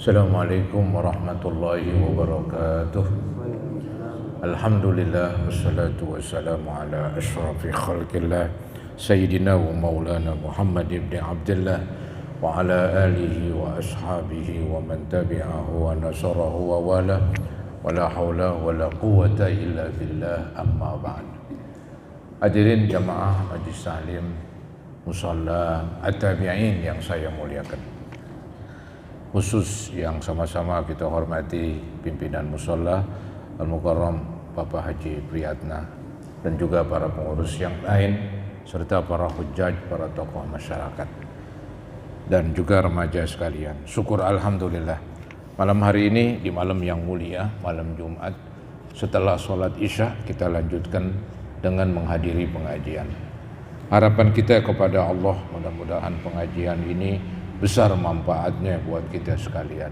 Assalamualaikum warahmatullahi wabarakatuh. Alhamdulillah wassalatu wassalamu ala asyrafil khalqillah Sayyidina wa maulana Muhammad ibn Abdullah wa ala alihi wa ashabihi wa man tabi'ahu wa nasarahu wa wala wa la hawla wa la quwwata illa billah, amma ba'd. Hadirin jamaah majlis taklim musalla at-tabi'in yang saya muliakan, khusus yang sama-sama kita hormati pimpinan musalla Al-Mukarram Bapak Haji Priyatna dan juga para pengurus yang lain serta para hujjaj, para tokoh masyarakat dan juga remaja sekalian. Syukur alhamdulillah, malam hari ini di malam yang mulia, malam Jumat, setelah sholat isya kita lanjutkan dengan menghadiri pengajian. Harapan kita kepada Allah, mudah-mudahan pengajian ini besar manfaatnya buat kita sekalian.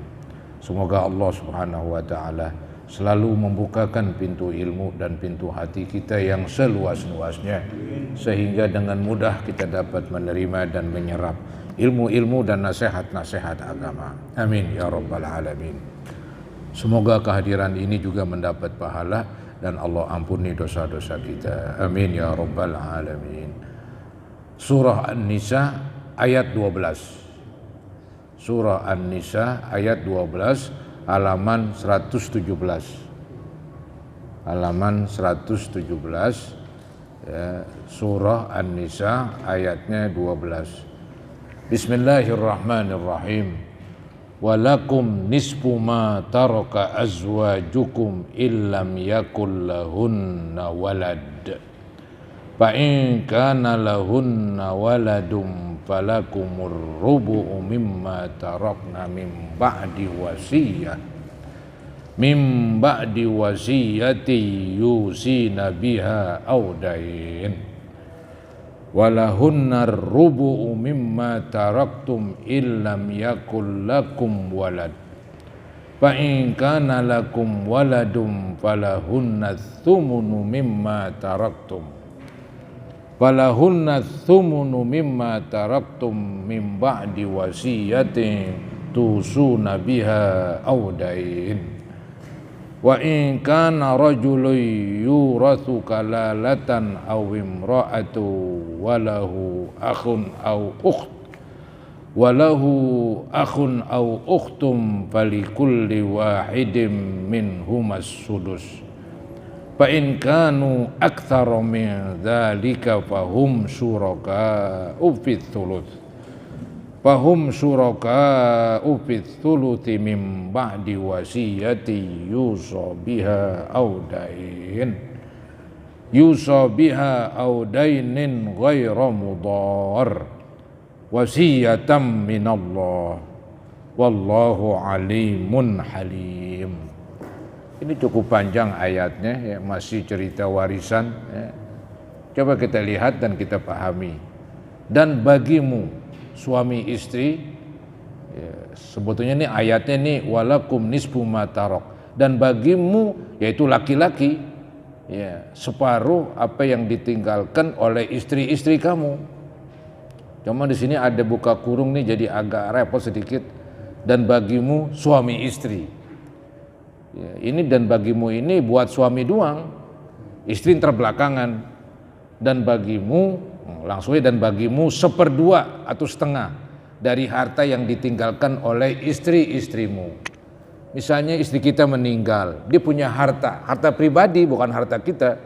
Semoga Allah Subhanahu wa taala selalu membukakan pintu ilmu dan pintu hati kita yang seluas-luasnya, sehingga dengan mudah kita dapat menerima dan menyerap ilmu-ilmu dan nasihat-nasihat agama. Amin ya rabbal alamin. Semoga kehadiran ini juga mendapat pahala dan Allah ampuni dosa-dosa kita. Amin ya rabbal alamin. Surah An-Nisa ayat 12. Surah An-Nisa ayat 12, halaman 117. Halaman 117 ya, Surah An-Nisa ayatnya 12. Bismillahirrahmanirrahim. Walakum nisfu ma taraka azwajukum illam yakul lahunna walad. Fa in kana lahunna waladum falakumur rubu'u mimma tarakna min ba'di wasiyati yusina biha aw dain walahunnar rubu'u mimma taraktum illam yakul lakum walad fa in kana lakum waladum falahunna thumunu mimma taraktum falahunna thumunu mimma taraktum min ba'di wasiyatin tusuna biha aw dain wa in kana rajulun yurathu kalalatan aw imra'atu walahu akhun aw ukhtum falikulli wahidin minhumas sudus fa in kanu aktsara min dzalika fahum syuraka'u fis thuluthi min ba'di wasiyati yusa biha aw dainin ghaira mudar wasiyatan minallah wallahu alimun halim. Ini cukup panjang ayatnya ya, masih cerita warisan ya. Coba kita lihat dan kita pahami. Dan bagimu suami istri ya, sebetulnya ini ayatnya ini walakum nisfu ma tarak, dan bagimu yaitu laki-laki ya, separuh apa yang ditinggalkan oleh istri-istri kamu. Cuma di sini ada buka kurung nih jadi agak repot sedikit. Dan bagimu suami istri. Ya, ini dan bagimu ini buat suami doang, istri terbelakangan. Dan bagimu, langsungnya dan bagimu seperdua atau setengah dari harta yang ditinggalkan oleh istri-istrimu. Misalnya istri kita meninggal, dia punya harta pribadi bukan harta kita.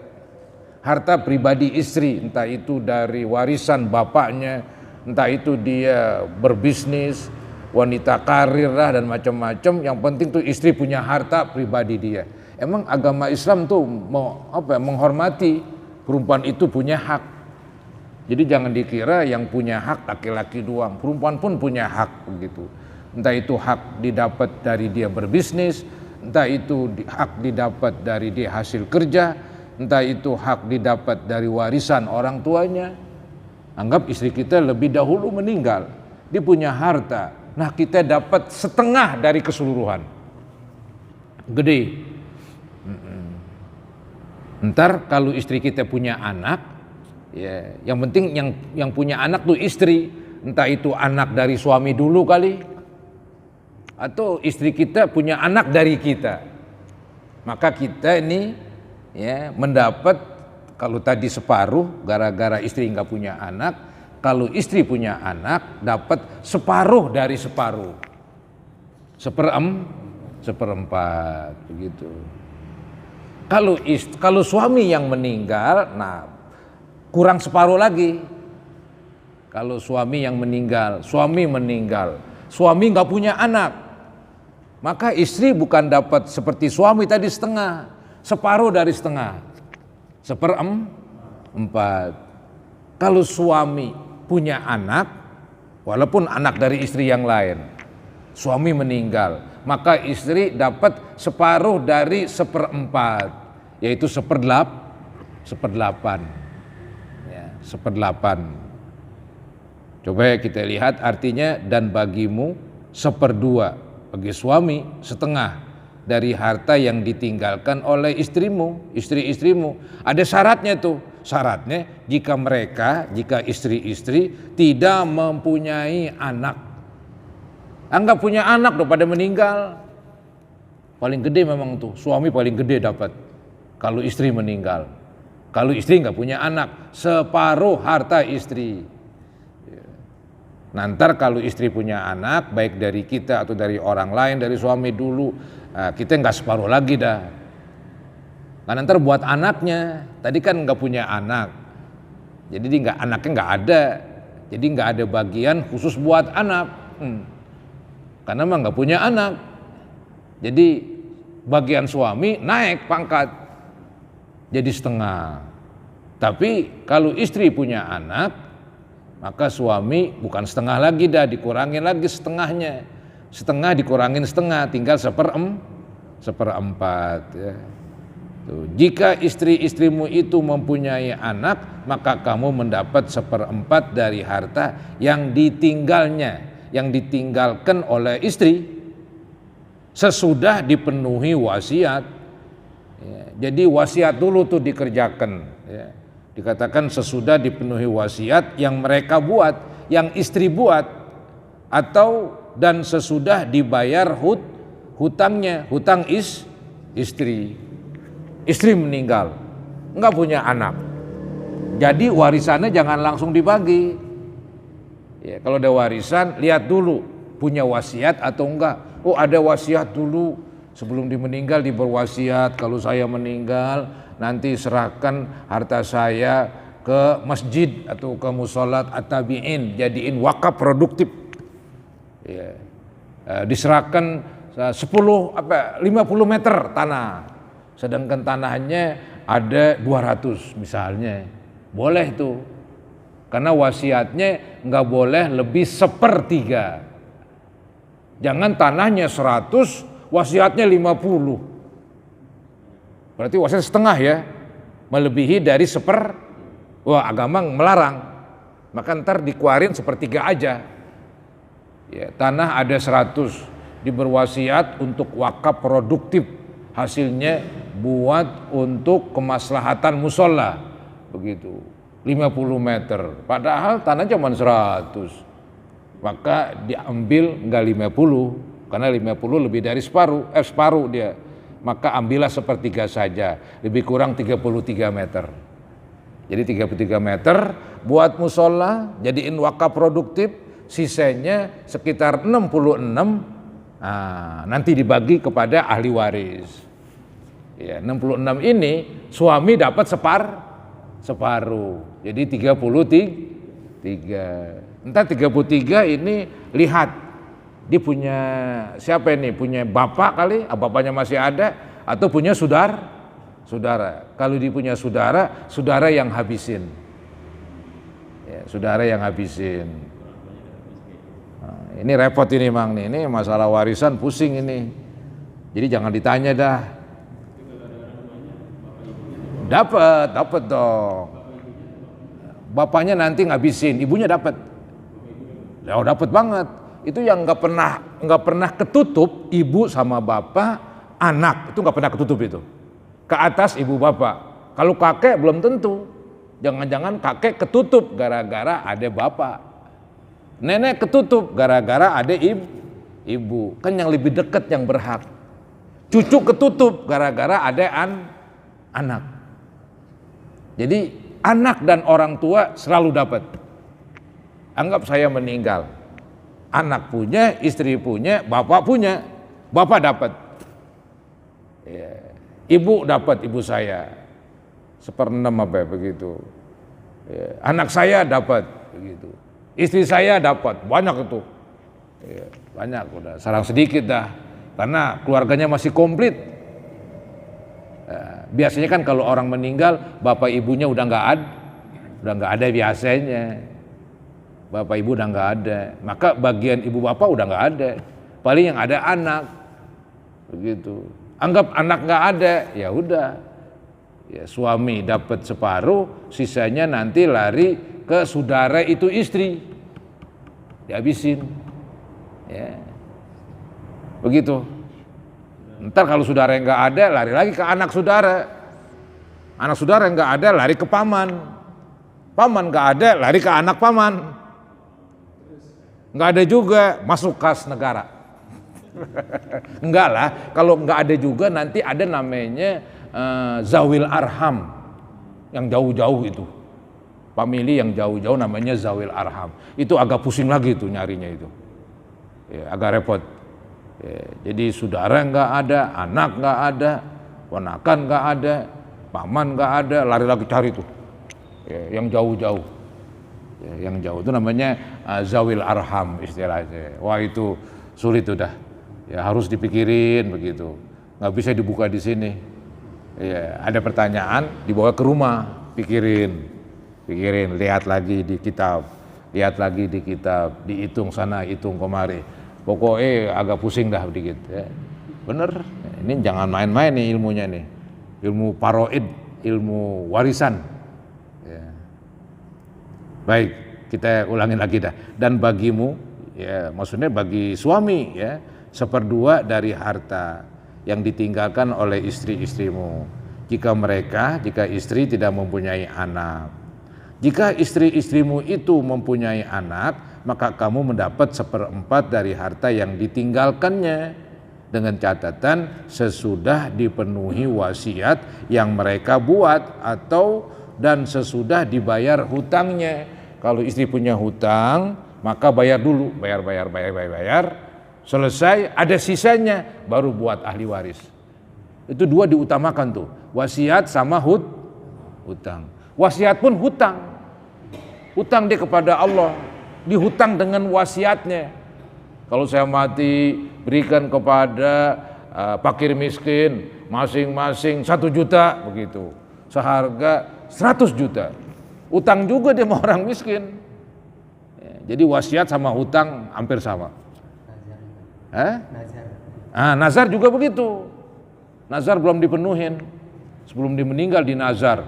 Harta pribadi istri, entah itu dari warisan bapaknya, entah itu dia berbisnis, wanita karir lah dan macam-macam. Yang penting tuh istri punya harta pribadi dia. Emang agama Islam tuh menghormati perempuan itu punya hak. Jadi jangan dikira yang punya hak laki-laki doang, perempuan pun punya hak begitu. Entah itu hak didapat dari dia berbisnis, entah itu hak didapat dari dia hasil kerja, entah itu hak didapat dari warisan orang tuanya. Anggap istri kita lebih dahulu meninggal, dia punya harta. Nah kita dapat setengah dari keseluruhan. Gede. Ntar kalau istri kita punya anak, ya, yang penting yang punya anak tuh istri. Entah itu anak dari suami dulu kali, atau istri kita punya anak dari kita, maka kita ini ya mendapat, kalau tadi separuh gara-gara istri nggak punya anak, kalau istri punya anak dapat separuh dari separuh, seperempat begitu. Kalau suami yang meninggal, nah kurang separuh lagi. Kalau suami yang meninggal, suami nggak punya anak, maka istri bukan dapat seperti suami tadi setengah, separuh dari setengah, seperempat. Kalau suami punya anak, walaupun anak dari istri yang lain, suami meninggal, maka istri dapat separuh dari seperempat, yaitu seperdelapan. Ya, seperdelapan. Coba kita lihat artinya, dan bagimu seperdua, bagi suami setengah dari harta yang ditinggalkan oleh istrimu, istri-istrimu. Ada syaratnya tuh, syaratnya jika istri-istri tidak mempunyai anak. Anggap punya anak udah pada meninggal, paling gede memang tuh suami paling gede dapat kalau istri meninggal. Kalau istri nggak punya anak, separuh harta istri. Nah, ntar kalau istri punya anak, baik dari kita atau dari orang lain, dari suami dulu, kita nggak separuh lagi dah. Karena ntar buat anaknya, tadi kan nggak punya anak, jadi anaknya nggak ada, jadi nggak ada bagian khusus buat anak, karena emang nggak punya anak. Jadi bagian suami naik pangkat, jadi setengah. Tapi kalau istri punya anak, maka suami bukan setengah lagi dah, dikurangin lagi setengahnya, setengah dikurangin setengah, tinggal seperempat ya. Tuh, jika istri-istrimu itu mempunyai anak, maka kamu mendapat seperempat dari harta yang ditinggalkan oleh istri sesudah dipenuhi wasiat ya. Jadi wasiat dulu tuh dikerjakan ya. Dikatakan sesudah dipenuhi wasiat yang mereka buat, yang istri buat, dan sesudah dibayar hutangnya, hutang istri. Istri meninggal, nggak punya anak, jadi warisannya jangan langsung dibagi. Ya, kalau ada warisan, lihat dulu punya wasiat atau enggak. Oh, ada wasiat dulu, sebelum meninggal diberwasiat, kalau saya meninggal nanti serahkan harta saya ke masjid atau ke musolat at-tabi'in, jadiin wakaf produktif ya. Diserahkan 50 meter tanah, sedangkan tanahnya ada 200 misalnya, boleh itu, karena wasiatnya nggak boleh lebih sepertiga. Jangan tanahnya 100, wasiatnya 50. Berarti wasiat setengah ya, melebihi dari wah agama melarang, maka ntar dikeluarin sepertiga aja. Ya, tanah ada 100, diberwasiat untuk wakaf produktif, hasilnya buat untuk kemaslahatan musola, begitu, 50 meter, padahal tanah cuma 100, maka diambil enggak 50, karena 50 lebih dari separuh dia. Maka ambillah sepertiga saja, lebih kurang 33 meter. Jadi 33 meter buat musola, jadiin wakaf produktif, sisanya sekitar 66, nanti dibagi kepada ahli waris. Ya, 66 ini suami dapat separuh, jadi 33. Entah 33 ini lihat, dia punya siapa ini? Punya bapak kali, bapaknya masih ada, atau punya saudara. Kalau dia punya saudara yang habisin. Ya, saudara yang habisin. Nah, ini repot ini Mang nih, ini masalah warisan pusing ini. Jadi jangan ditanya dah. Dapat dong. Bapaknya nanti ngabisin, ibunya dapat. Ya, dapat banget. Itu yang nggak pernah ketutup, ibu sama bapak, anak itu nggak pernah ketutup itu. Ke atas ibu bapak. Kalau kakek belum tentu. Jangan-jangan kakek ketutup gara-gara ada bapak. Nenek ketutup gara-gara ada ibu. Kan yang lebih dekat yang berhak. Cucu ketutup gara-gara ada anak. Jadi anak dan orang tua selalu dapat. Anggap saya meninggal. Anak punya, istri punya, bapak punya. Bapak dapat. Ya. Ibu dapat, ibu saya. 1/6 apa begitu. Ya. Anak saya dapat begitu. Istri saya dapat, banyak itu. Ya, banyak udah, sarang sedikit dah. Karena keluarganya masih komplit. Ya, biasanya kan kalau orang meninggal, bapak ibunya udah nggak ada biasanya. Bapak ibu udah nggak ada, maka bagian ibu bapak udah nggak ada. Paling yang ada anak, begitu. Anggap anak nggak ada, ya udah. Ya, suami dapat separuh, sisanya nanti lari ke saudara itu istri, dihabisin. Ya, begitu. Ntar kalau saudara yang nggak ada, lari lagi ke anak saudara. Anak saudara yang nggak ada, lari ke paman. Paman nggak ada, lari ke anak paman. Nggak ada juga, masuk kas negara. Enggak lah, kalau nggak ada juga nanti ada namanya zawil arham, yang jauh-jauh itu. Famili yang jauh-jauh namanya zawil arham. Itu agak pusing lagi tuh nyarinya itu. Ya, agak repot. Ya, jadi saudara nggak ada, anak nggak ada, ponakan nggak ada, paman nggak ada, lari lagi cari tuh. Ya, yang jauh-jauh. Ya, yang jauh itu namanya zawil arham istilahnya. Wah itu sulit udah. Ya harus dipikirin begitu. Nggak bisa dibuka di sini. Ya, ada pertanyaan dibawa ke rumah, pikirin, lihat lagi di kitab, dihitung sana, hitung kemari. Pokoknya agak pusing dah dikit. Ya. Bener. Ini jangan main-main nih ilmunya nih. Ilmu paroid, ilmu warisan. Ya. Baik, kita ulangi lagi dah. Dan bagimu, ya maksudnya bagi suami ya, 1/2 dari harta yang ditinggalkan oleh istri-istrimu. Jika istri tidak mempunyai anak. Jika istri-istrimu itu mempunyai anak, maka kamu mendapat 1/4 dari harta yang ditinggalkannya. Dengan catatan sesudah dipenuhi wasiat yang mereka buat dan sesudah dibayar hutangnya. Kalau istri punya hutang, maka bayar dulu, bayar. Selesai, ada sisanya, baru buat ahli waris. Itu 2 diutamakan tuh, wasiat sama hutang. Wasiat pun hutang. Hutang dia kepada Allah, dihutang dengan wasiatnya. Kalau saya mati, berikan kepada fakir miskin masing-masing 1 juta begitu. Seharga 100 juta. Utang juga dia sama orang miskin. Jadi wasiat sama hutang hampir sama. Nazar juga begitu. Nazar belum dipenuhin. Sebelum dia meninggal di nazar.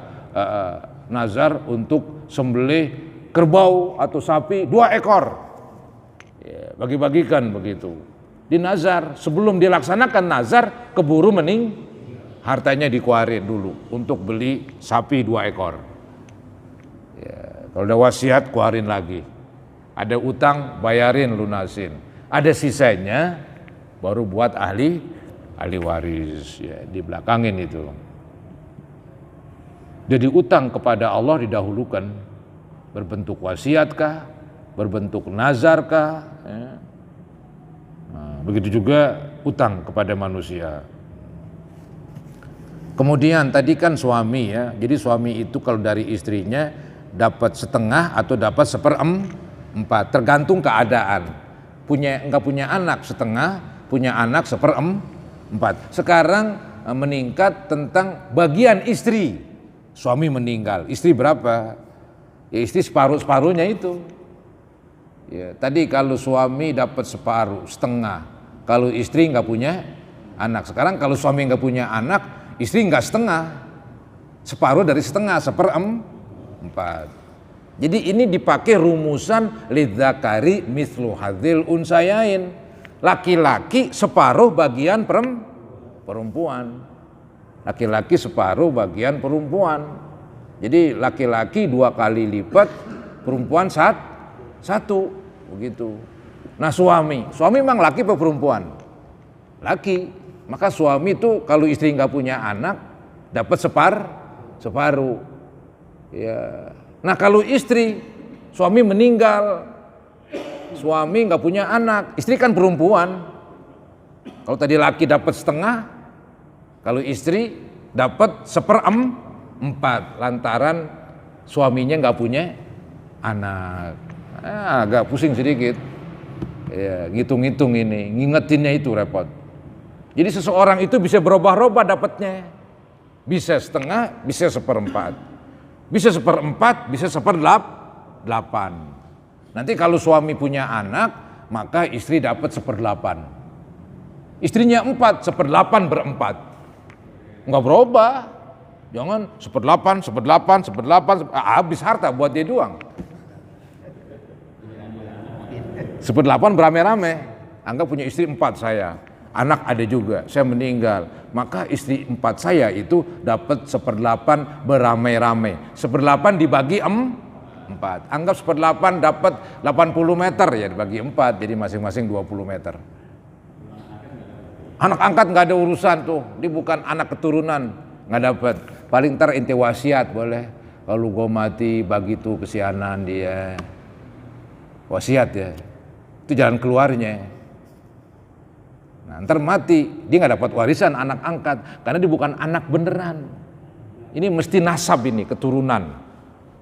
Nazar untuk sembelih kerbau atau sapi 2 ekor. Ya, bagi-bagikan begitu. Di nazar, sebelum dilaksanakan nazar, keburu hartanya dikeluarin dulu untuk beli sapi 2 ekor. Ya, kalau udah wasiat, keluarin lagi. Ada utang, bayarin, lunasin. Ada sisanya, baru buat ahli waris. Ya, dibelakangin itu. Jadi utang kepada Allah didahulukan. Berbentuk wasiatkah, berbentuk nazarkah. Ya. Nah, begitu juga utang kepada manusia. Kemudian tadi kan suami ya. Jadi suami itu kalau dari istrinya dapat setengah atau dapat 1/4, tergantung keadaan. Nggak punya anak setengah, punya anak 1/4. Sekarang meningkat tentang bagian istri. Suami meninggal, istri berapa? Ya istri separuh-separuhnya itu. Ya, tadi kalau suami dapat separuh, setengah. Kalau istri nggak punya anak. Sekarang kalau suami nggak punya anak, istri nggak setengah. Separuh dari setengah, 1/4. Jadi ini dipakai rumusan lidzakari mislu hadzil unsayain. Laki-laki separuh bagian perempuan. Laki-laki separuh bagian perempuan. Jadi laki-laki 2 kali lipat, perempuan 1 begitu. Nah suami memang laki apa perempuan? Laki. Maka suami itu kalau istri nggak punya anak dapat separuh. Ya. Nah kalau istri, suami meninggal, suami nggak punya anak, istri kan perempuan. Kalau tadi laki dapat setengah, kalau istri dapat 1/4 lantaran suaminya nggak punya anak. Agak pusing sedikit. Ya, ngitung-ngitung ini, ngingetinnya itu repot. Jadi seseorang itu bisa berubah-ubah dapatnya. Bisa setengah, bisa 1/4. Bisa 1/4, bisa 1/8. Nanti kalau suami punya anak, maka istri dapat 1/8. Istrinya 4, 1/8 berempat. Enggak berubah. Jangan 1/8, habis harta buat dia doang. 1/8 berame-rame. Anggap punya istri 4 saya. Anak ada juga, saya meninggal. Maka istri 4 saya itu dapat 1/8 beramai-ramai. 1/8 dibagi 4. Anggap 1/8 dapat 80 meter ya dibagi 4. Jadi masing-masing 20 meter. Anak angkat nggak ada urusan tuh. Dia bukan anak keturunan. Nggak dapat. Paling ntar ente wasiat boleh. Kalau gue mati bagi tuh kesianan dia. Wasiat ya. Itu jalan keluarnya. Nah, ntar mati, dia nggak dapat warisan anak angkat karena dia bukan anak beneran. Ini mesti nasab ini, keturunan.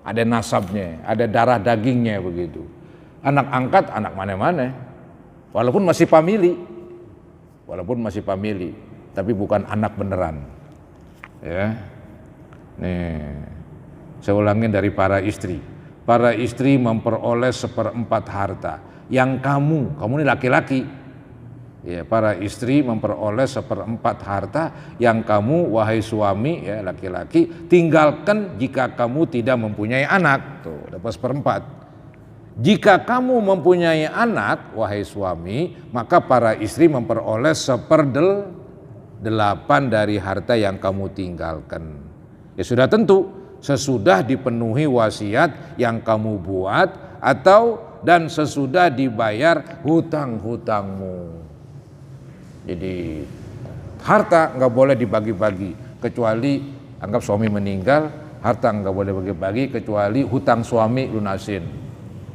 Ada nasabnya, ada darah dagingnya begitu. Anak angkat, anak mana-mana. Walaupun masih famili, tapi bukan anak beneran. Ya. Nih, saya ulangin dari para istri. Para istri memperoleh 1/4 harta. Yang kamu ini laki-laki. Ya, para istri memperoleh 1/4 harta yang kamu wahai suami ya laki-laki tinggalkan jika kamu tidak mempunyai anak. Tuh, dapat 1/4. Jika kamu mempunyai anak wahai suami, maka para istri memperoleh 1/8 dari harta yang kamu tinggalkan. Ya sudah tentu sesudah dipenuhi wasiat yang kamu buat dan sesudah dibayar hutang-hutangmu. Jadi harta nggak boleh dibagi-bagi kecuali anggap suami meninggal, harta nggak boleh bagi-bagi kecuali hutang suami lunasin,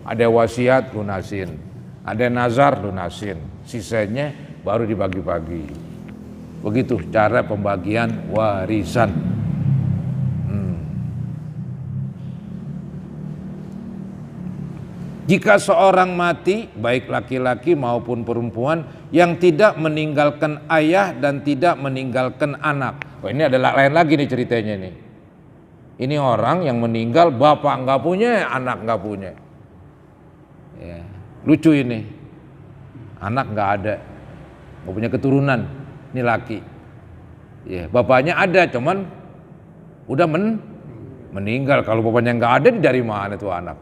ada wasiat lunasin, ada nazar lunasin, sisanya baru dibagi-bagi. Begitu cara pembagian warisan. Jika seorang mati, baik laki-laki maupun perempuan, yang tidak meninggalkan ayah dan tidak meninggalkan anak. Oh, ini adalah lain lagi nih ceritanya nih. Ini orang yang meninggal, bapak nggak punya, anak nggak punya. Ya, lucu ini. Anak nggak ada, nggak punya keturunan. Ini laki. Ya, bapaknya ada, cuman udah meninggal. Kalau bapaknya nggak ada, dari mana tuh anak?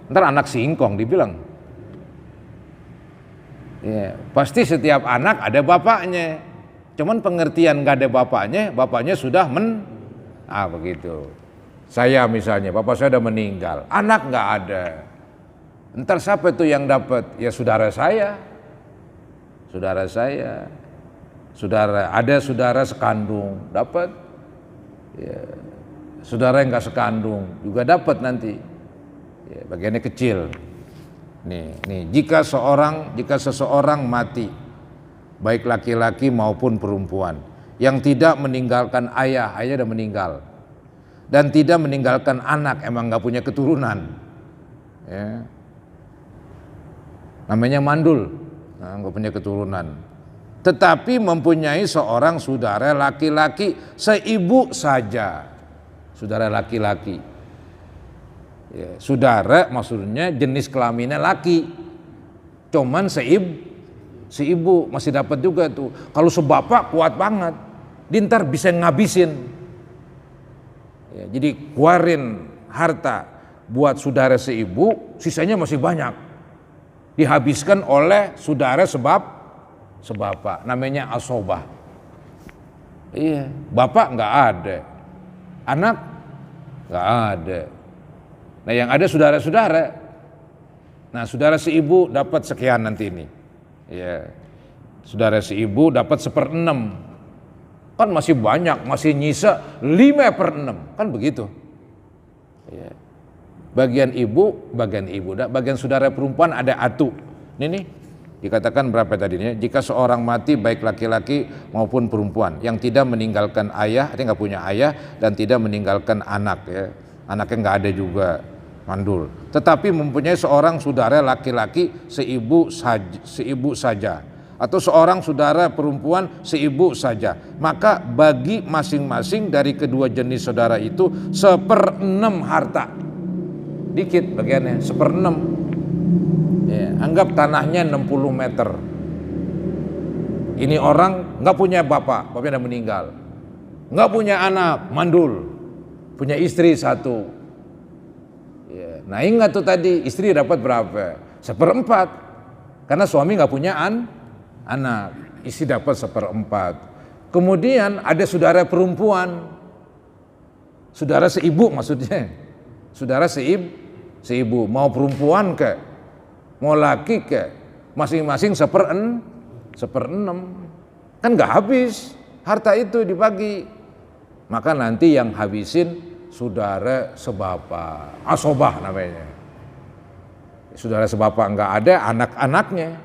Ntar anak singkong dibilang. Ya, pasti setiap anak ada bapaknya. Cuman pengertian gak ada bapaknya sudah begitu. Saya misalnya, bapak saya udah meninggal, anak gak ada. Ntar siapa itu yang dapat? Ya saudara saya. Ada saudara sekandung dapat. Ya. Saudara yang gak sekandung juga dapat nanti. Ya, bagiannya kecil. Nih, jika seseorang mati, baik laki-laki maupun perempuan, yang tidak meninggalkan ayah udah meninggal, dan tidak meninggalkan anak, emang gak punya keturunan, ya. Namanya mandul, gak punya keturunan. Tetapi mempunyai seorang saudara laki-laki seibu saja. Saudara laki-laki, ya, saudara maksudnya jenis kelaminnya laki, cuman seibu masih dapat juga tuh. Kalau sebapak kuat banget, dintar bisa ngabisin. Ya, jadi keluarin harta buat saudara seibu, sisanya masih banyak, dihabiskan oleh saudara sebapak, namanya asobah. Iya, bapak nggak ada. Anak nggak ada. Nah yang ada saudara-saudara. Nah, saudara seibu dapat sekian nanti ini. Ya. Saudara seibu dapat 1/6. Kan masih banyak, masih nyisa 5/6. Kan begitu. Ya. Bagian saudara perempuan ada atu. Ini nih, dikatakan berapa tadinya? Jika seorang mati baik laki-laki maupun perempuan yang tidak meninggalkan ayah, artinya nggak punya ayah dan tidak meninggalkan anak, ya. Anaknya nggak ada juga, mandul. Tetapi mempunyai seorang saudara laki-laki seibu saja, atau seorang saudara perempuan seibu saja, maka bagi masing-masing dari kedua jenis saudara itu 1/6 harta. Dikit bagiannya, 1/6. Ya, anggap tanahnya 60 meter. Ini orang nggak punya bapaknya udah meninggal, nggak punya anak, mandul, punya istri 1. Ya, nah ingat tuh tadi istri dapat berapa? 1/4, karena suami nggak punya anak, istri dapat 1/4. Kemudian ada saudara perempuan, saudara seibu maksudnya, saudara seibu, mau perempuan ke, mau laki ke, masing-masing 1/6, kan nggak habis harta itu dibagi, maka nanti yang habisin saudara sebapa, asobah namanya. Saudara sebapa nggak ada, anak-anaknya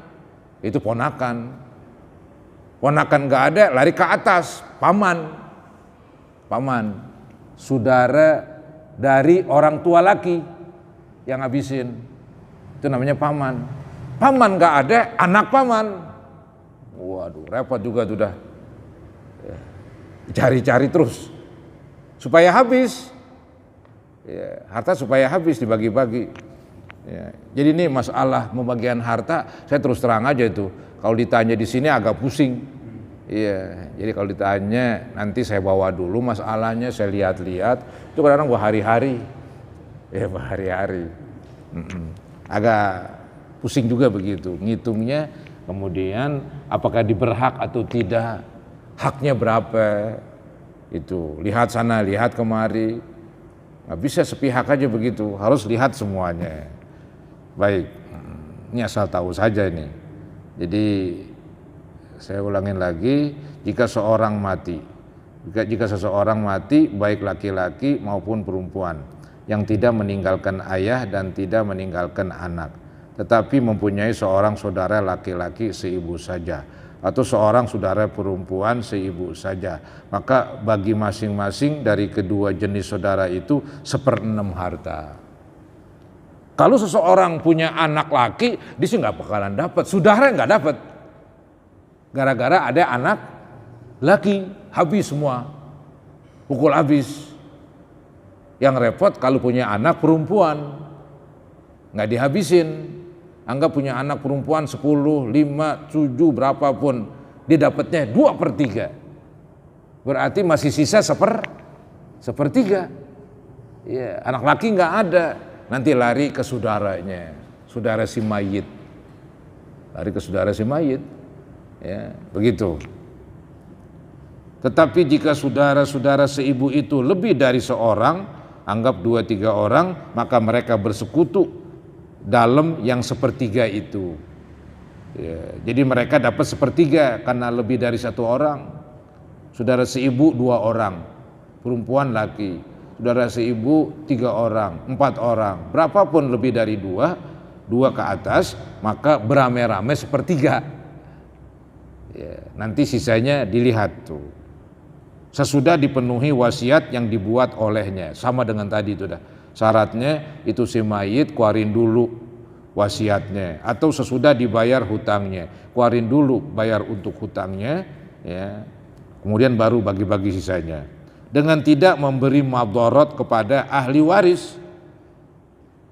itu ponakan nggak ada, lari ke atas, paman, saudara dari orang tua laki yang habisin, itu namanya paman nggak ada, anak paman, waduh repot juga sudah, cari-cari terus supaya habis, ya, harta supaya habis dibagi-bagi. Ya, jadi ini masalah pembagian harta, saya terus terang aja itu. Kalau ditanya di sini agak pusing. Iya, jadi kalau ditanya nanti saya bawa dulu masalahnya, saya lihat-lihat. Itu kadang-kadang berhari-hari, ya berhari-hari. Agak pusing juga begitu, ngitungnya. Kemudian apakah diberhak atau tidak, haknya berapa? Itu lihat sana, lihat kemari. Nggak bisa sepihak aja begitu, harus lihat semuanya. Baik, ini asal tahu saja ini. Jadi saya ulangin lagi, jika seseorang mati baik laki-laki maupun perempuan yang tidak meninggalkan ayah dan tidak meninggalkan anak, tetapi mempunyai seorang saudara laki-laki seibu saja, atau seorang saudara perempuan seibu saja, maka bagi masing-masing dari kedua jenis saudara itu 1/6 harta. Kalau seseorang punya anak laki, dia sih nggak bakalan dapat, saudara nggak dapat, gara-gara ada anak laki, habis semua, pukul habis. Yang repot kalau punya anak perempuan, nggak dihabisin. Anggap punya anak perempuan 10, 5, 7 berapapun, dia dapatnya 2/3. Berarti masih sisa 1/3. Ya, anak laki nggak ada, nanti lari ke saudaranya, saudara si mayit. Lari ke saudara si mayit. Ya, begitu. Tetapi jika saudara-saudara seibu itu lebih dari seorang, anggap 2-3 orang, maka mereka bersekutu dalam yang 1/3 itu. Ya, jadi mereka dapat 1/3 karena lebih dari 1 orang. Saudara seibu 2 orang, perempuan laki. Saudara seibu 3 orang, 4 orang, berapapun lebih dari 2 ke atas, maka beramai-ramai 1/3. Ya, nanti sisanya dilihat tuh. Sesudah dipenuhi wasiat yang dibuat olehnya, sama dengan tadi itu dah. Syaratnya itu si mayit keluarin dulu wasiatnya, atau sesudah dibayar hutangnya, keluarin dulu bayar untuk hutangnya, ya. Kemudian baru bagi-bagi sisanya. Dengan tidak memberi madharat kepada ahli waris.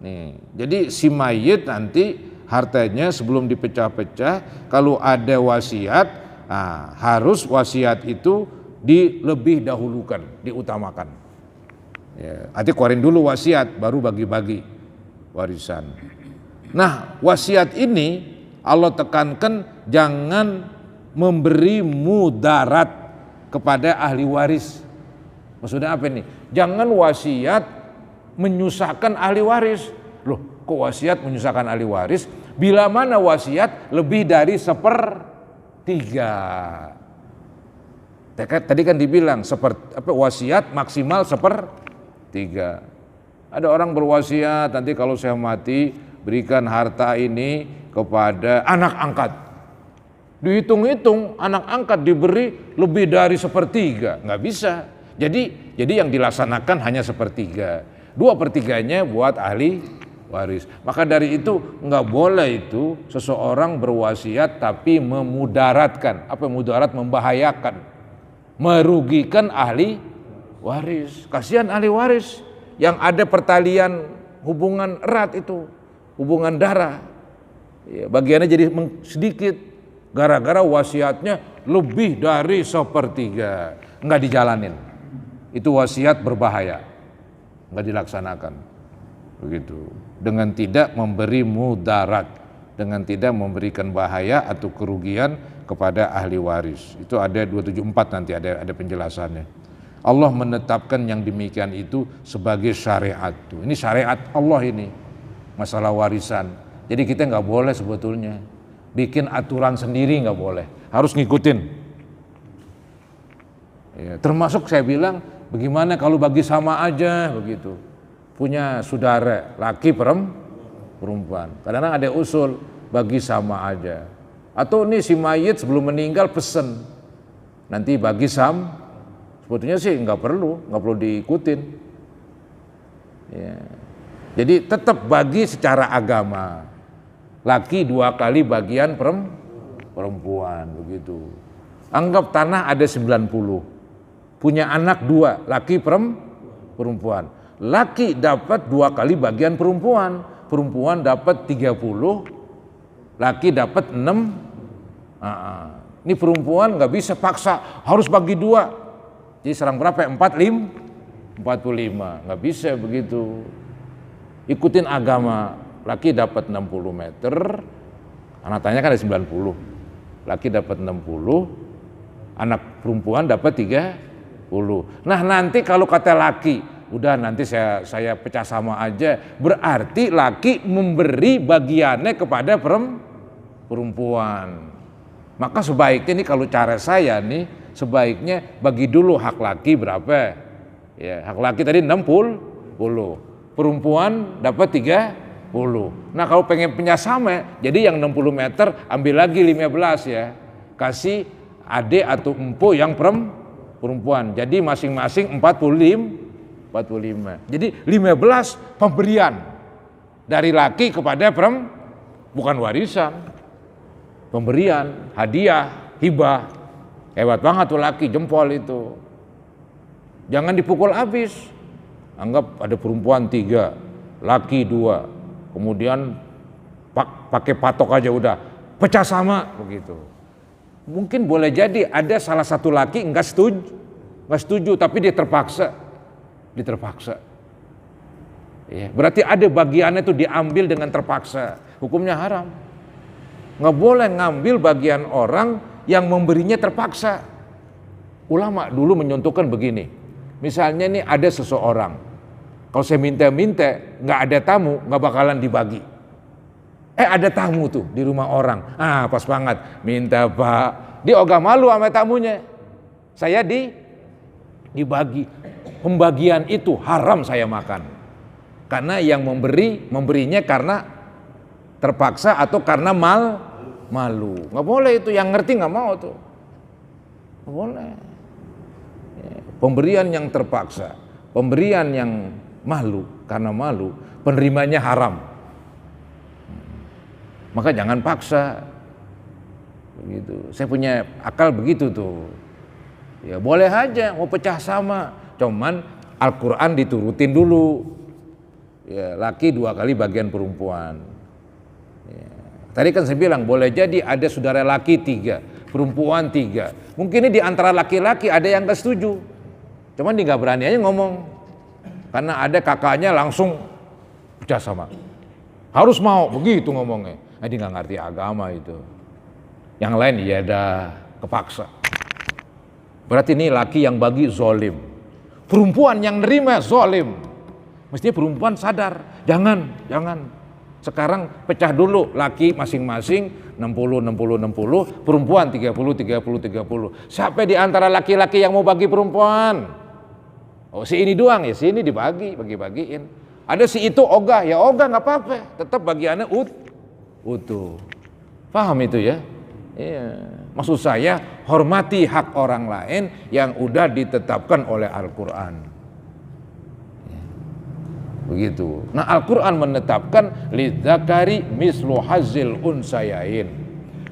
Nih, jadi si mayit nanti hartanya sebelum dipecah-pecah, kalau ada wasiat, harus wasiat itu dilebih dahulukan, diutamakan. Ya, arti keluarin dulu wasiat, baru bagi-bagi warisan. Nah, wasiat ini Allah tekankan jangan memberi mudarat kepada ahli waris. Maksudnya apa ini? Jangan wasiat menyusahkan ahli waris. Loh, Kok wasiat menyusahkan ahli waris? Bila mana wasiat lebih dari 1/3. Tadi kan dibilang wasiat maksimal 1/3. Ada orang berwasiat, nanti kalau saya mati berikan harta ini kepada anak angkat. Dihitung-hitung anak angkat diberi lebih dari 1/3, nggak bisa. Jadi yang dilaksanakan hanya 1/3. 2/3-nya buat ahli waris. Maka dari itu nggak boleh itu seseorang berwasiat tapi memudaratkan. Apa mudarat? Membahayakan, merugikan ahli waris. Kasihan ahli waris yang ada pertalian hubungan erat itu, hubungan darah. Ya, bagiannya jadi sedikit gara-gara wasiatnya lebih dari 1/3, nggak dijalanin. Itu wasiat berbahaya, nggak dilaksanakan. Begitu. Dengan tidak memberi mudarat, dengan tidak memberikan bahaya atau kerugian kepada ahli waris. Itu ada 274 nanti ada penjelasannya. Allah menetapkan yang demikian itu sebagai syariat. Ini syariat Allah ini, masalah warisan. Jadi kita nggak boleh sebetulnya bikin aturan sendiri, nggak boleh, harus ngikutin. Ya, termasuk saya bilang, bagaimana kalau bagi sama aja begitu, punya saudara laki perempuan, kadang-kadang ada usul bagi sama aja. Atau nih si mayit sebelum meninggal pesen, nanti bagi sebetulnya sih nggak perlu diikutin. Ya. Jadi tetap bagi secara agama. Laki 2 kali bagian perempuan begitu. Anggap tanah ada 90, punya anak 2, laki perempuan. Laki dapat 2 kali bagian perempuan, perempuan dapat 30, laki dapat 6. Ini perempuan nggak bisa paksa harus bagi 2. Jadi serang berapa? 45, nggak bisa begitu. Ikutin agama. Laki dapat 60 meter, anak tanya kan ada 90, laki dapat 60, anak perempuan dapat 30. Nah nanti kalau kata laki, udah nanti saya pecah sama aja, berarti laki memberi bagiannya kepada perempuan. Maka sebaiknya nih kalau cara saya nih, sebaiknya bagi dulu hak laki berapa? Ya, hak laki tadi 60, perempuan dapat 30. Nah kalau pengen punya sama, jadi yang 60 meter ambil lagi 15 ya, kasih adik atau empu yang perempuan, jadi masing-masing 45. Jadi 15 pemberian dari laki kepada bukan warisan, pemberian, hadiah, hibah. Hebat banget tuh laki, jempol itu. Jangan dipukul habis. Anggap ada perempuan 3, laki 2. Kemudian pakai patok aja udah pecah sama begitu. Mungkin boleh jadi ada salah satu laki nggak setuju, tapi dia terpaksa. Ya, berarti ada bagiannya itu diambil dengan terpaksa, hukumnya haram. Nggak boleh ngambil bagian orang yang memberinya terpaksa. Ulama dulu menyontohkan begini, misalnya nih ada seseorang, kalau saya minta-minta, nggak ada tamu, nggak bakalan dibagi. Ada tamu tuh di rumah orang, pas banget, minta Pak, dia ogah malu sama tamunya. Saya dibagi. Pembagian itu haram saya makan. Karena yang memberinya karena terpaksa atau karena malu. Nggak boleh itu, yang ngerti nggak mau tuh. Nggak boleh. Pemberian yang terpaksa, pemberian yang malu, karena malu, penerimanya haram. Maka jangan paksa. Begitu. Saya punya akal begitu tuh. Ya boleh aja mau pecah sama, cuman Al-Quran diturutin dulu. Ya, laki 2 kali bagian perempuan. Ya. Tadi kan saya bilang boleh jadi ada saudara laki 3, perempuan 3. Mungkin ini di antara laki-laki ada yang gak setuju, cuman dia gak berani aja ngomong. Karena ada kakaknya langsung pecah sama, harus mau begitu ngomongnya. Dia nggak ngerti agama itu. Yang lain ya dah kepaksa. Berarti ini laki yang bagi zolim, perempuan yang nerima zolim. Mestinya perempuan sadar, jangan Sekarang pecah dulu, laki masing-masing 60, 60, 60, perempuan 30, 30, 30. Siapa di antara laki-laki yang mau bagi perempuan? Oh, si ini doang ya, si ini dibagi, bagi-bagiin. Ada si itu ogah, ya ogah nggak apa-apa, tetap bagiannya utuh. Paham itu ya? Iya. Maksud saya, hormati hak orang lain yang udah ditetapkan oleh Al-Quran. Begitu. Nah, Al-Quran menetapkan lidzakari mislu hazzil unsayain.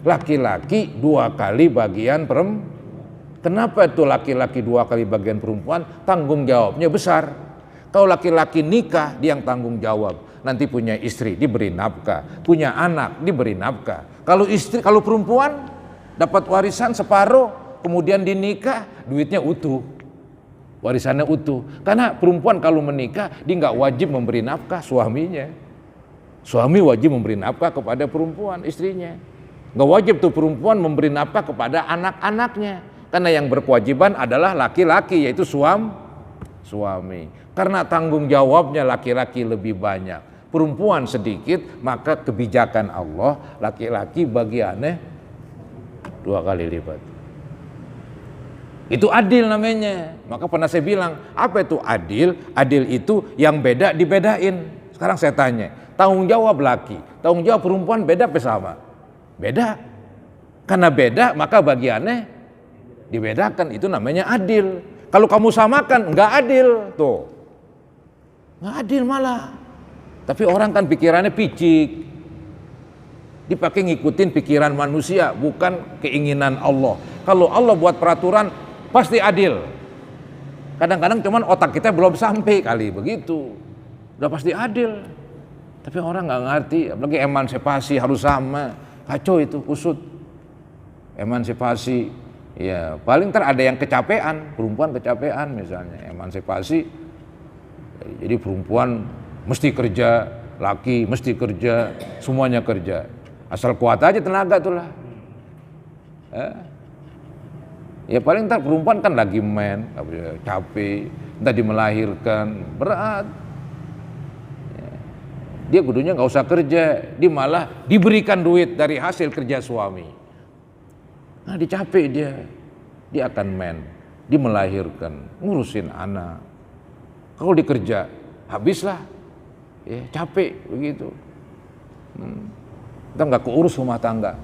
Laki-laki 2 kali bagian perempuan. Kenapa itu laki-laki 2 kali bagian perempuan? Tanggung jawabnya besar. Kalau laki-laki nikah, dia yang tanggung jawab. Nanti punya istri, diberi nafkah. Punya anak, diberi nafkah. Kalau perempuan dapat warisan separuh, kemudian dinikah, duitnya utuh. Warisannya utuh. Karena perempuan kalau menikah, dia nggak wajib memberi nafkah suaminya. Suami wajib memberi nafkah kepada perempuan, istrinya. Nggak wajib tuh perempuan memberi nafkah kepada anak-anaknya. Karena yang berkewajiban adalah laki-laki, yaitu suami. Karena tanggung jawabnya laki-laki lebih banyak, perempuan sedikit, maka kebijakan Allah, laki-laki bagiannya 2 kali lipat. Itu adil namanya. Maka pernah saya bilang, apa itu adil? Adil itu yang beda dibedain. Sekarang saya tanya, tanggung jawab laki, tanggung jawab perempuan beda apa sama? Beda. Karena beda, maka bagiannya dibedakan. Itu namanya adil. Kalau kamu samakan, enggak adil. Tuh, enggak adil malah. Tapi orang kan pikirannya picik. Dipakai ngikutin pikiran manusia, bukan keinginan Allah. Kalau Allah buat peraturan, pasti adil. Kadang-kadang cuman otak kita belum sampai kali begitu. Udah pasti adil. Tapi orang nggak ngerti, apalagi emansipasi harus sama. Kacau itu, usut. Emansipasi, ya paling ntar ada yang kecapean, perempuan kecapean misalnya. Emansipasi, jadi perempuan mesti kerja, laki mesti kerja, semuanya kerja. Asal kuat aja tenaga tuh lah. Ya paling ntar perempuan kan lagi main, capek, ntar melahirkan, berat. Dia kudunya nggak usah kerja, dia malah diberikan duit dari hasil kerja suami. Nah dicapek dia akan main, dia melahirkan, ngurusin anak. Kalau dikerja, habislah, ya, capek begitu. Kita nggak keurus rumah tangga,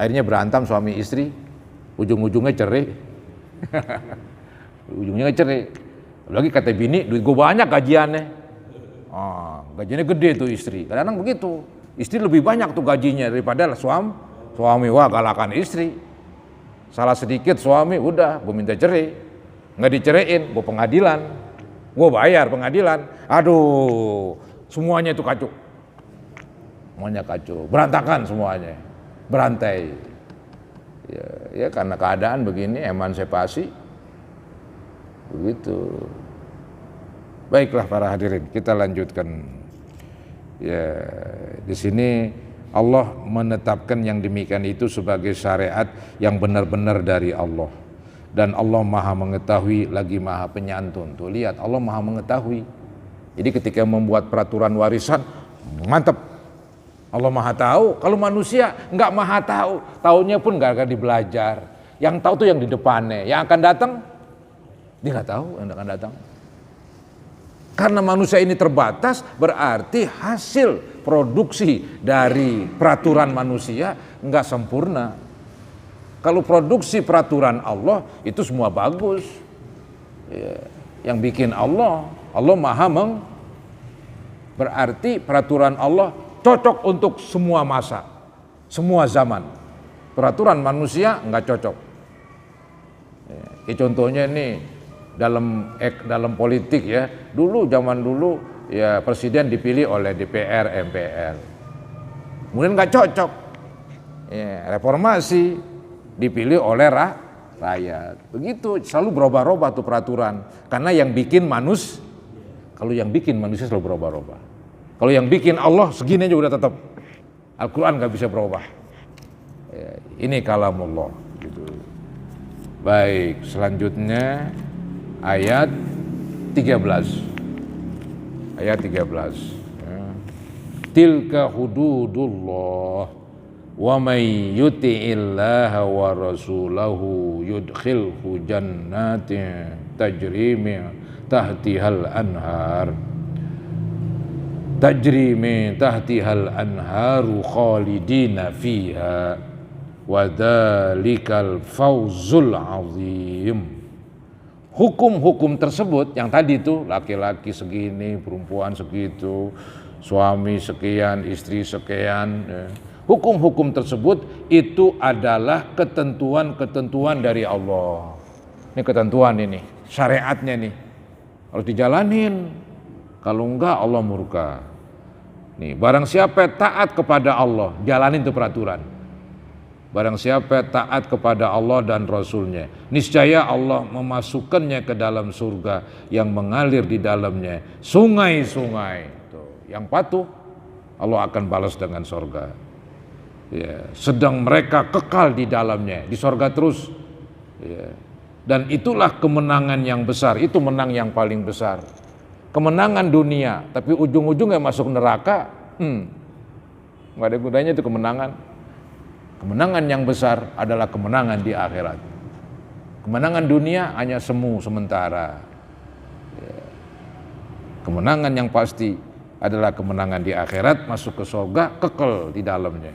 akhirnya berantem suami istri. Ujung-ujungnya cerai. Ujungnya cerai. Lagi kata bini, duit gue banyak gajiannya. Gajinya gede tuh istri. Kadang-kadang begitu. Istri lebih banyak tuh gajinya daripada suami. Wah, galakan istri. Salah sedikit suami, udah gue minta cerai. Nggak diceraiin, gue pengadilan. Gue bayar pengadilan. Aduh, semuanya itu kacau. Semuanya kacau. Berantakan semuanya. Berantai. Ya karena keadaan begini, emansipasi begitu. Baiklah para hadirin, kita lanjutkan. Ya, di sini Allah menetapkan yang demikian itu sebagai syariat yang benar-benar dari Allah. Dan Allah Maha mengetahui lagi Maha penyantun. Tuh lihat, Allah Maha mengetahui. Jadi ketika membuat peraturan warisan, mantap. Allah Maha tahu. Kalau manusia nggak Maha tahu, taunya pun nggak akan dibelajar. Yang tahu tuh yang di depannya, yang akan datang dia nggak tahu yang akan datang. Karena manusia ini terbatas, berarti hasil produksi dari peraturan manusia nggak sempurna. Kalau produksi peraturan Allah itu semua bagus. Yang bikin Allah Maha berarti peraturan Allah cocok untuk semua masa, semua zaman. Peraturan manusia nggak cocok. Contohnya nih dalam politik ya, zaman dulu ya presiden dipilih oleh DPR, MPR. Kemudian nggak cocok. Reformasi dipilih oleh rakyat. Begitu selalu berubah-ubah tuh peraturan. Karena yang bikin kalau yang bikin manusia selalu berubah-ubah. Kalau yang bikin Allah segini aja udah tetap. Al-Quran gak bisa berubah. Ini kalamullah. Gitu. Baik, selanjutnya ayat 13. Ayat 13. tilka hududullah wa may yuti'illaha wa rasulahu yudkhilhu jannatin tajri min tahtihal anhar anharu khalidina fiha wa dzalikal fawzul azim. Hukum-hukum tersebut yang tadi itu laki-laki segini, perempuan segitu, suami sekian, istri sekian, hukum-hukum tersebut itu adalah ketentuan-ketentuan dari Allah. Ini ketentuan ini, syariatnya nih harus dijalanin. Kalau enggak Allah murka. Nih, barang siapa taat kepada Allah, jalanin itu peraturan. Barang siapa taat kepada Allah dan Rasulnya, niscaya Allah memasukkannya ke dalam surga yang mengalir di dalamnya sungai-sungai. Yang patuh, Allah akan balas dengan surga. Ya, sedang mereka kekal di dalamnya, di surga terus. Ya. Dan itulah kemenangan yang besar, itu menang yang paling besar. Kemenangan dunia, tapi ujung-ujungnya masuk neraka, nggak ada gunanya itu kemenangan. Kemenangan yang besar adalah kemenangan di akhirat. Kemenangan dunia hanya semu sementara. Kemenangan yang pasti adalah kemenangan di akhirat, masuk ke surga, kekal di dalamnya.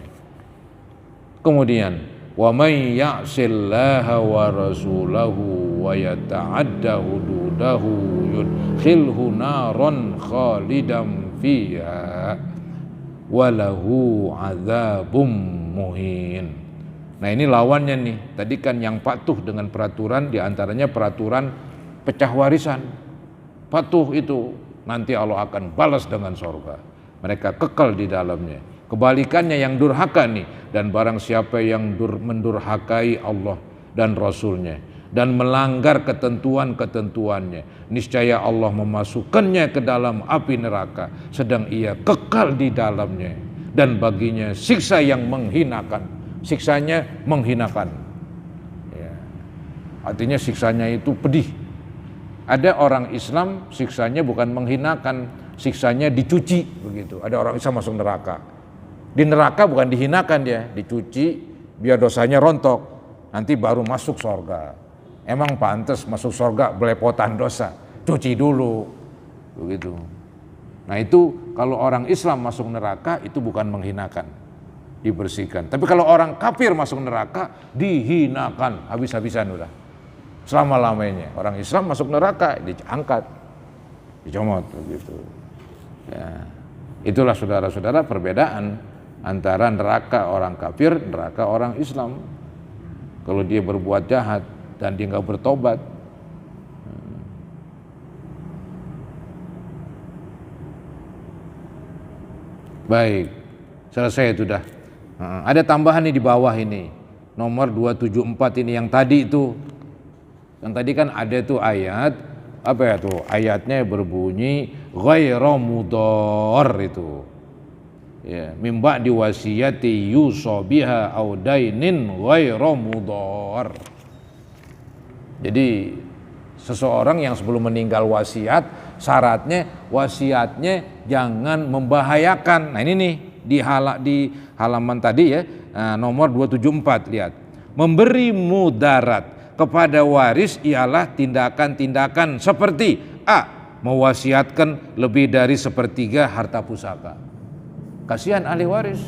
Kemudian, wa may ya'sillaha wa rasulahu wa yata'adda hududahu yudkhilhu naran khalidan fiha walahu adzabum muhin. Nah ini lawannya nih. Tadi kan yang patuh dengan peraturan, diantaranya peraturan pecah warisan. Patuh itu nanti Allah akan balas dengan surga. Mereka kekal di dalamnya. Kebalikannya yang durhaka nih, dan barang siapa yang mendurhakai Allah dan Rasulnya dan melanggar ketentuan-ketentuannya, niscaya Allah memasukkannya ke dalam api neraka, sedang ia kekal di dalamnya, dan baginya siksa yang menghinakan. Siksanya menghinakan. Ya. Artinya siksanya itu pedih. Ada orang Islam siksanya bukan menghinakan, siksanya dicuci begitu. Ada orang Islam masuk neraka. Di neraka bukan dihinakan dia, dicuci biar dosanya rontok, nanti baru masuk surga. Emang pantas masuk surga belepotan dosa, cuci dulu begitu. Nah itu kalau orang Islam masuk neraka itu bukan menghinakan, dibersihkan. Tapi kalau orang kafir masuk neraka dihinakan habis-habisan udah. Selama-lamanya orang Islam masuk neraka diangkat, dicomot begitu. Ya. Itulah saudara-saudara perbedaan antara neraka orang kafir, neraka orang Islam. Kalau dia berbuat jahat dan dia nggak bertobat, baik, selesai itu dah. Ada tambahan nih di bawah ini, nomor 274 ini yang tadi itu. Yang tadi kan ada tuh ayat, apa ya tuh? Ayatnya berbunyi ghairu mudhar itu. Ya, mimba diwasiyati yusobiha audainin ghairu mudhar. Jadi seseorang yang sebelum meninggal wasiat, syaratnya wasiatnya jangan membahayakan. Nah ini nih di halaman tadi ya, nomor 274, lihat. Memberi mudarat kepada waris ialah tindakan-tindakan seperti A. Mewasiatkan lebih dari sepertiga harta pusaka. Kasihan ahli waris.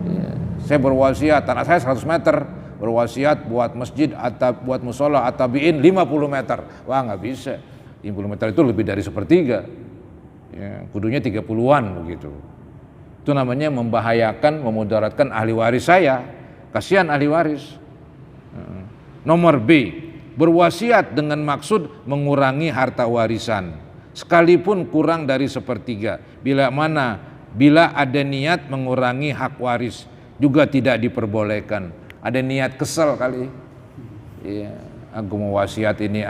Ya, saya berwasiat tanah saya 100 meter, berwasiat buat masjid atau buat musola atau tabiin 50 meter. Wah nggak bisa, 50 meter itu lebih dari sepertiga ya, kudunya 30-an begitu. Itu namanya membahayakan, memudaratkan ahli waris saya. Kasihan ahli waris. Nomor B, berwasiat dengan maksud mengurangi harta warisan sekalipun kurang dari sepertiga. Bila ada niat mengurangi hak waris juga tidak diperbolehkan. Ada niat kesel kali, ya, aku mau wasiat ini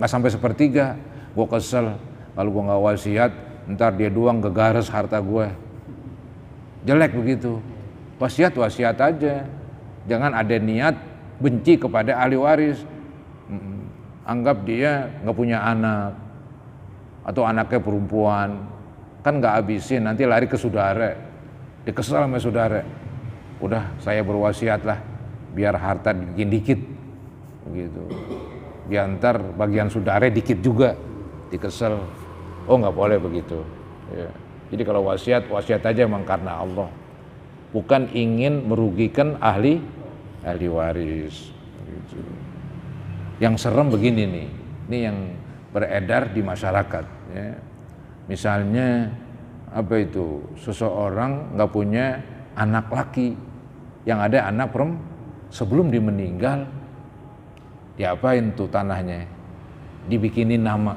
nggak sampai sepertiga, gue kesel. Kalau gue nggak wasiat, ntar dia doang gegares harta gue. Jelek begitu. Wasiat aja, jangan ada niat benci kepada ahli waris. Anggap dia nggak punya anak atau anaknya perempuan, kan nggak habisin, nanti lari ke saudara, dikesal sama saudara. Udah saya berwasiat lah, biar harta dikit-dikit, begitu. Biar ntar bagian saudara dikit juga, dikesel. Oh nggak boleh begitu. Ya. Jadi kalau wasiat aja memang karena Allah, bukan ingin merugikan ahli waris. Gitu. Yang serem begini nih, ini yang beredar di masyarakat. Ya. Misalnya apa itu, seseorang nggak punya anak laki, yang ada anak perempuan, sebelum dia meninggal, diapain tuh tanahnya? Dibikinin nama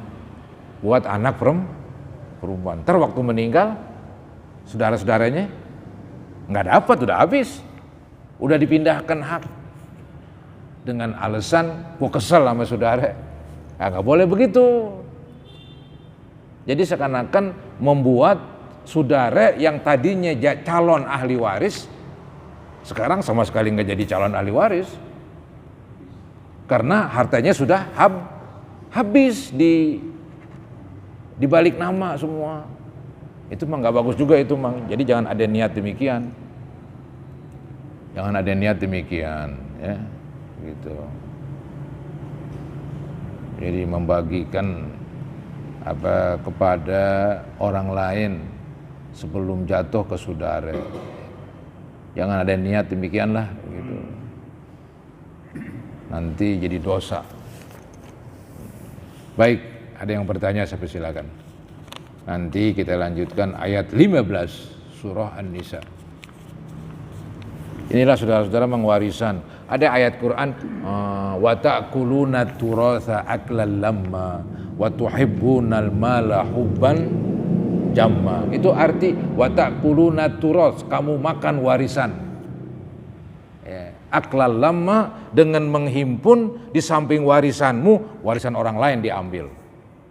buat anak perempuan. Ntar waktu meninggal, saudara-saudaranya nggak dapat, udah habis, udah dipindahkan hak dengan alasan gua kesel sama saudara. Ya, nggak boleh begitu. Jadi seakan-akan membuat saudara yang tadinya calon ahli waris, sekarang sama sekali nggak jadi calon ahli waris, karena hartanya sudah habis di balik nama semua. Itu mah nggak bagus juga itu, Mang. Jadi jangan ada niat demikian. Jangan ada niat demikian, ya, gitu. Jadi membagikan apa kepada orang lain sebelum jatuh ke saudara. Jangan ada niat demikianlah, gitu. Nanti jadi dosa. Baik, ada yang bertanya, saya persilakan. Nanti kita lanjutkan ayat 15 surah An-Nisa. Inilah saudara-saudara mengwarisan. Ada ayat Quran, wa ta'kuluna turatsa aklan lamma wa tuhibbunal mala hubban jamma. Itu arti wa ta'kuluna turas, kamu makan warisan. Ya, aklan lamma, dengan menghimpun di samping warisanmu, warisan orang lain diambil.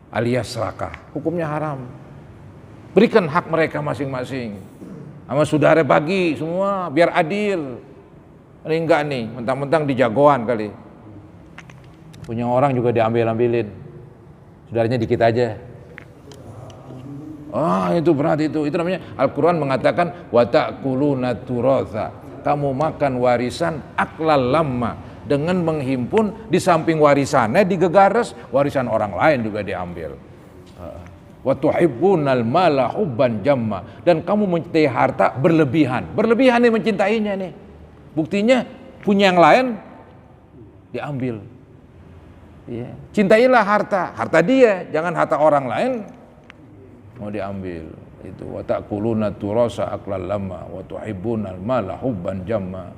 Alias serakah, hukumnya haram. Berikan hak mereka masing-masing. Sama saudara bagi semua biar adil. Ini enggak nih, mentang-mentang di jagoan kali. Punya orang juga diambil-ambilin. Saudaranya dikit aja. Itu berat itu. Itu namanya Al-Quran mengatakan wa ta'kuluna turatsa. Kamu makan warisan aklal lamma, dengan menghimpun di samping warisannya digegares, warisan orang lain juga diambil. Wa tuhibbunal mala hubban jamma, dan kamu mencintai harta berlebihan. Berlebihan nih mencintainya nih. Buktinya punya yang lain diambil. Ya. Cintailah harta dia, jangan harta orang lain mau diambil. Itu wa ta'kuluna turasa aklal lamma wa tuhibbunal mala hubban jamma.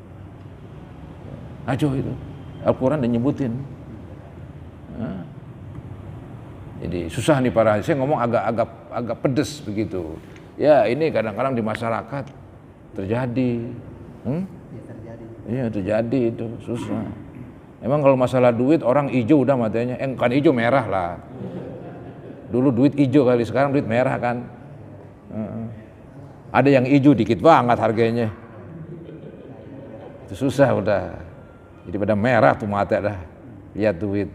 Ajo itu. Al-Quran udah nyebutin. Jadi susah nih para, saya ngomong agak pedes begitu. Ya ini kadang-kadang di masyarakat terjadi. Iya terjadi itu, susah. Emang kalau masalah duit orang hijau udah matanya, kan hijau merah lah. Dulu duit hijau kali, sekarang duit merah kan. Ada yang hijau dikit banget harganya. Itu susah udah. Jadi pada merah tuh mata dah, lihat duit.